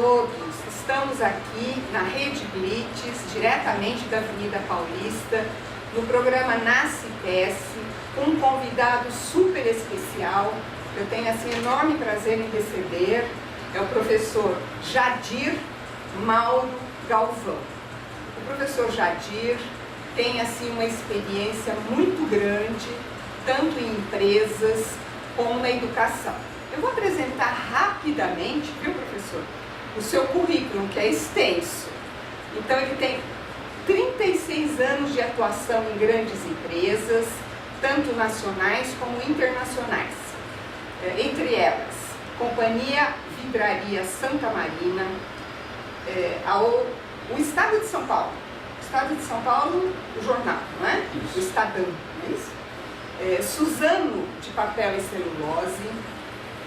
todos. Estamos aqui na Rede Blitz, diretamente da Avenida Paulista, no programa Nasce e Cresce, com um convidado super especial. Eu tenho assim enorme prazer em receber, é o professor Jadir Mauro Galvão. O professor Jadir tem assim uma experiência muito grande, tanto em empresas como na educação. Eu vou apresentar rapidamente, viu, professor, o seu currículo, que é extenso. Então, ele tem 36 anos de atuação em grandes empresas, tanto nacionais como internacionais. Entre elas, Companhia Vidraria Santa Marina, o Estado de São Paulo. O Estado de São Paulo, o jornal, não é? Isso. O Estadão, não é isso? Suzano de Papel e Celulose,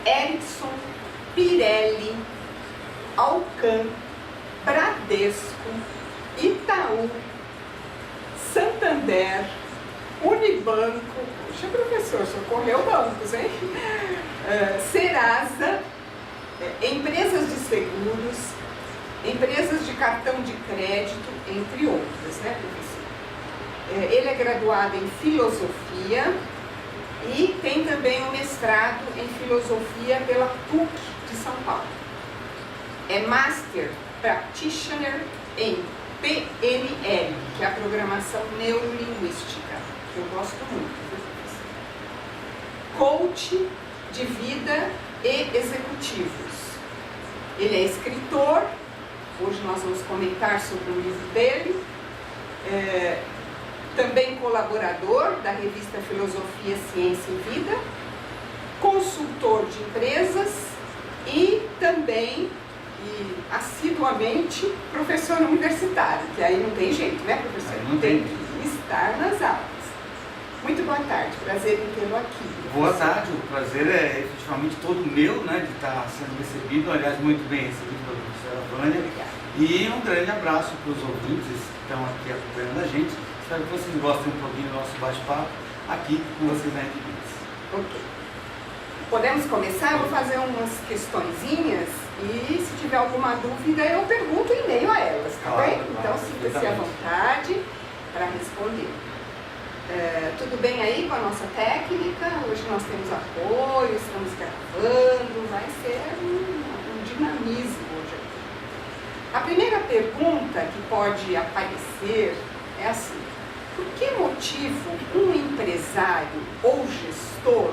Ericsson, Pirelli, Alcan, Bradesco, Itaú, Santander, Unibanco, puxa, professor, socorreu bancos, hein? Serasa, empresas de seguros, empresas de cartão de crédito, entre outras, né, professor? Ele é graduado em Filosofia e tem também um mestrado em Filosofia pela PUC de São Paulo. É Master Practitioner em PNL, que é a Programação Neurolinguística, que eu gosto muito, viu, professor? Coach de vida e executivos. Ele é escritor, hoje nós vamos comentar sobre o livro dele, também colaborador da revista Filosofia, Ciência e Vida, consultor de empresas e também, assiduamente, professor universitário, que aí não tem jeito, né, professor? Não tem que estar nas aulas. Muito boa tarde, prazer em tê-lo aqui. Boa tarde, o prazer é efetivamente todo meu, né, de estar sendo recebido, aliás, muito bem recebido pela professora Vânia. Obrigada. E um grande abraço para os ouvintes que estão aqui acompanhando a gente. Espero que vocês gostem um pouquinho do nosso bate-papo aqui com vocês na Rede Blitz. Ok. Podemos começar? Eu vou fazer umas questõezinhas e se tiver alguma dúvida eu pergunto em meio a elas, tá Claro, bem? claro, Então sinta-se à vontade para responder. Tudo bem aí com a nossa técnica? Hoje nós temos apoio, estamos gravando, vai ser um dinamismo hoje aqui. A primeira pergunta que pode aparecer é assim: por que motivo um empresário ou gestor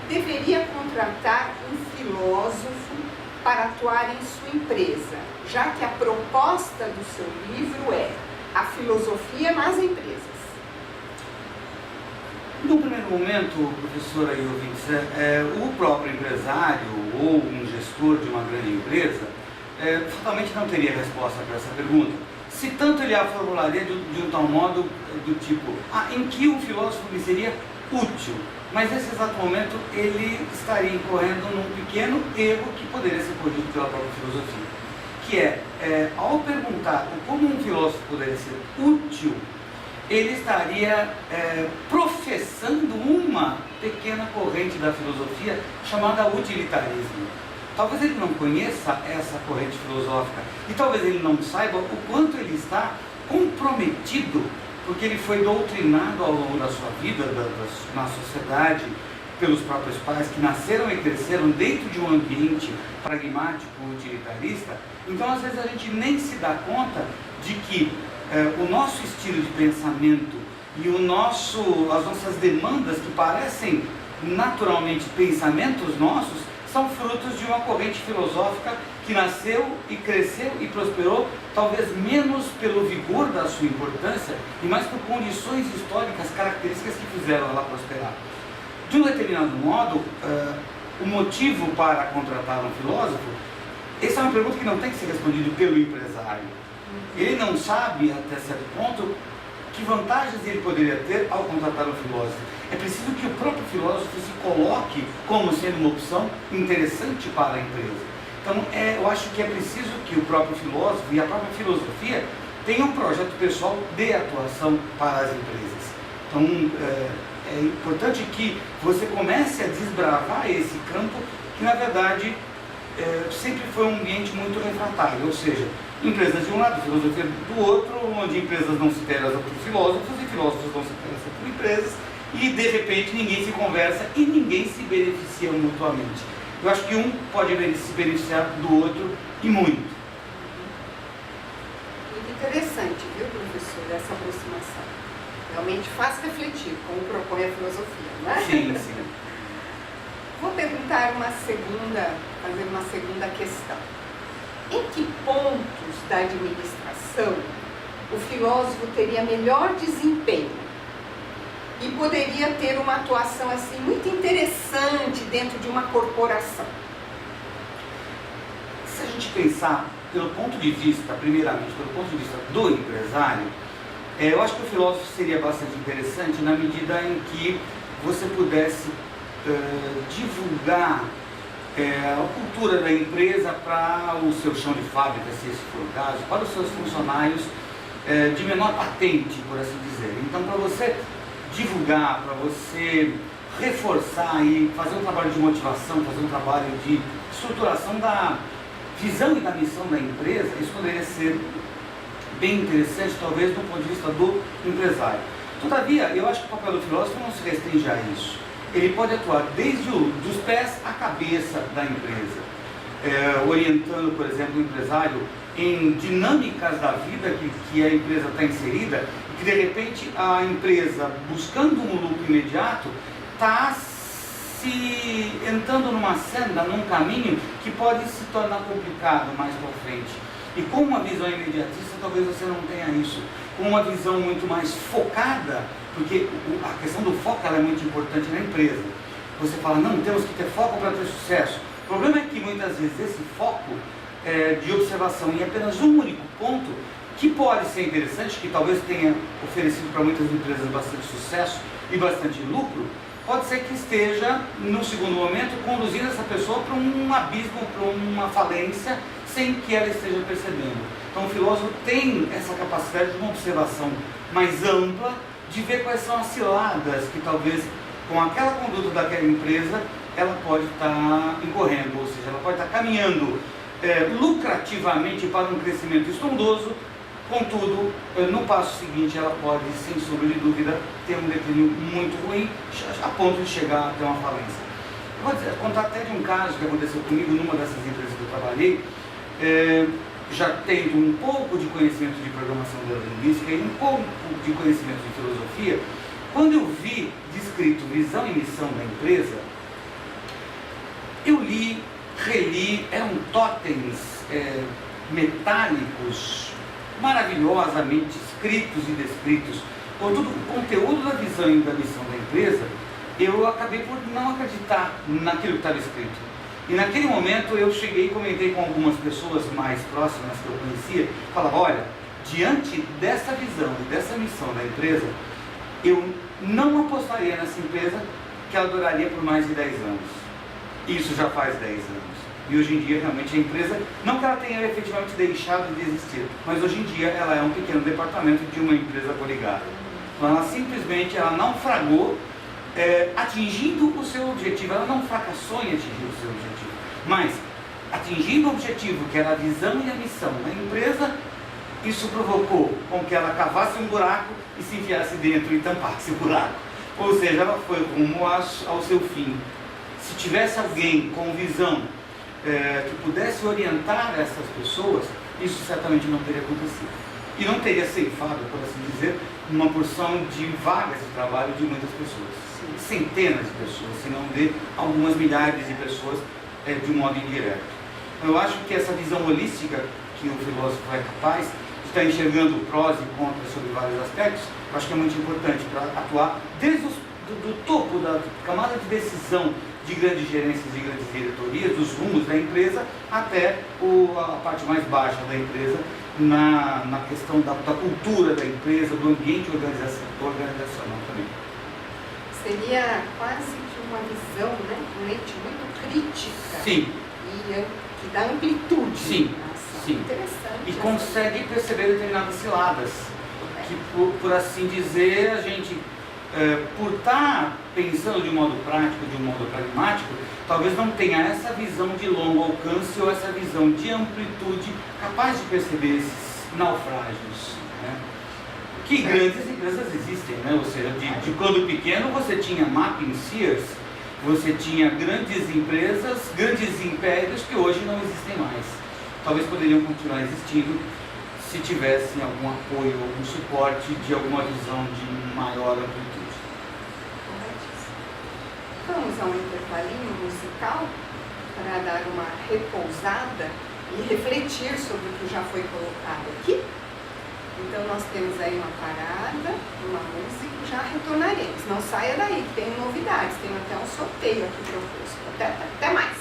deveria contratar um filósofo para atuar em sua empresa, já que a proposta do seu livro é a filosofia nas empresas? No primeiro momento, professora e ouvintes, o próprio empresário ou um gestor de uma grande empresa fatalmente não teria resposta para essa pergunta. Se tanto ele a formularia de um tal modo do tipo, em que um filósofo lhe seria útil, mas nesse exato momento ele estaria incorrendo num pequeno erro que poderia ser corrigido pela própria filosofia, que ao perguntar como um filósofo poderia ser útil, ele estaria professando uma pequena corrente da filosofia chamada utilitarismo. Talvez ele não conheça essa corrente filosófica e talvez ele não saiba o quanto ele está comprometido, porque ele foi doutrinado ao longo da sua vida, na sociedade, pelos próprios pais que nasceram e cresceram dentro de um ambiente pragmático, utilitarista. Então, às vezes, a gente nem se dá conta de que o nosso estilo de pensamento e as nossas demandas, que parecem naturalmente pensamentos nossos, são frutos de uma corrente filosófica que nasceu e cresceu e prosperou, talvez menos pelo vigor da sua importância e mais por condições históricas, características que fizeram ela prosperar. De um determinado modo, o motivo para contratar um filósofo, essa é uma pergunta que não tem que ser respondida pelo empresário. Ele não sabe, até certo ponto, que vantagens ele poderia ter ao contratar um filósofo. É preciso que o próprio filósofo se coloque como sendo uma opção interessante para a empresa. Então, eu acho que é preciso que o próprio filósofo e a própria filosofia tenham um projeto pessoal de atuação para as empresas. Então, é importante que você comece a desbravar esse campo que, na verdade, sempre foi um ambiente muito refratário, ou seja, empresas de um lado, filosofia do outro, onde empresas não se interessam por filósofos e filósofos não se interessam por empresas, e de repente ninguém se conversa e ninguém se beneficia mutuamente. Eu acho que um pode se beneficiar do outro e muito. Muito interessante, viu, professor, essa aproximação. Realmente faz refletir, como propõe a filosofia, não é? Sim, sim. Vou perguntar fazer uma segunda questão. Em que pontos da administração o filósofo teria melhor desempenho e poderia ter uma atuação assim muito interessante dentro de uma corporação? Se a gente pensar pelo ponto de vista, primeiramente, pelo ponto de vista do empresário, eu acho que o filósofo seria bastante interessante na medida em que você pudesse divulgar a cultura da empresa para o seu chão de fábrica, se esse for o caso, para os seus funcionários de menor patente, por assim dizer. Então, para você divulgar, para você reforçar e fazer um trabalho de motivação, fazer um trabalho de estruturação da visão e da missão da empresa, isso poderia ser bem interessante, talvez, do ponto de vista do empresário. Todavia, eu acho que o papel do filósofo não se restringe a isso. Ele pode atuar desde dos pés à cabeça da empresa, orientando, por exemplo, o empresário em dinâmicas da vida que a empresa está inserida, e que de repente a empresa, buscando um lucro imediato, está se entrando numa senda, num caminho que pode se tornar complicado mais para frente. E com uma visão imediatista, talvez você não tenha isso. Com uma visão muito mais focada, porque a questão do foco ela é muito importante na empresa. Você fala, não, temos que ter foco para ter sucesso. O problema é que muitas vezes esse foco de observação em apenas um único ponto, que pode ser interessante, que talvez tenha oferecido para muitas empresas bastante sucesso e bastante lucro, pode ser que esteja, no segundo momento, conduzindo essa pessoa para um abismo, para uma falência, sem que ela esteja percebendo. Então o filósofo tem essa capacidade de uma observação mais ampla, de ver quais são as ciladas que talvez, com aquela conduta daquela empresa, ela pode estar incorrendo, ou seja, ela pode estar caminhando lucrativamente para um crescimento estrondoso, contudo, no passo seguinte ela pode, sem sombra de dúvida, ter um declínio muito ruim, a ponto de chegar até uma falência. Eu vou contar até de um caso que aconteceu comigo numa dessas empresas que eu trabalhei, já tendo um pouco de conhecimento de programação neurolinguística e um pouco de conhecimento de filosofia. Quando eu vi descrito visão e missão da empresa, eu li, reli, eram totens metálicos, maravilhosamente escritos e descritos. Contudo, o conteúdo da visão e da missão da empresa, eu acabei por não acreditar naquilo que estava escrito. E naquele momento eu cheguei e comentei com algumas pessoas mais próximas que eu conhecia, falava, olha, diante dessa visão e dessa missão da empresa, eu não apostaria nessa empresa que ela duraria por mais de 10 anos. Isso já faz 10 anos. E hoje em dia realmente a empresa, não que ela tenha efetivamente deixado de existir, mas hoje em dia ela é um pequeno departamento de uma empresa coligada. Então ela simplesmente naufragou, atingindo o seu objetivo. Ela não fracassou em atingir o seu objetivo, mas atingindo o objetivo, que era a visão e a missão da empresa, isso provocou com que ela cavasse um buraco e se enfiasse dentro e tampasse o buraco. Ou seja, ela foi rumo ao seu fim. Se tivesse alguém com visão que pudesse orientar essas pessoas, isso certamente não teria acontecido. E não teria ceifado, por assim dizer, uma porção de vagas de trabalho de muitas pessoas. Centenas de pessoas, se não de algumas milhares de pessoas de um modo indireto. Eu acho que essa visão holística que o filósofo é capaz de estar enxergando prós e contras sobre vários aspectos, eu acho que é muito importante para atuar desde do topo da camada de decisão de grandes gerências e grandes diretorias, dos rumos da empresa, até a parte mais baixa da empresa, na questão da cultura da empresa, do ambiente organizacional também. Seria quase que uma visão, né, um lente muito crítica. Sim. E que dá amplitude. Sim, sim. Interessante. E consegue perceber determinadas ciladas, que por assim dizer, a gente por estar pensando de um modo prático, de um modo pragmático, talvez não tenha essa visão de longo alcance ou essa visão de amplitude capaz de perceber esses naufrágios, né? Que grandes empresas existem, né? Ou seja, de quando pequeno você tinha Mapping, Sears, você tinha grandes empresas, grandes impérios que hoje não existem mais. Talvez poderiam continuar existindo se tivessem algum apoio, algum suporte de alguma visão de maior amplitude. Vamos a um intervalinho musical para dar uma repousada e refletir sobre o que já foi colocado aqui. Então nós temos aí uma parada, uma música e já retornaremos. Não saia daí, que tem novidades, tem até um sorteio aqui proposto. Até mais!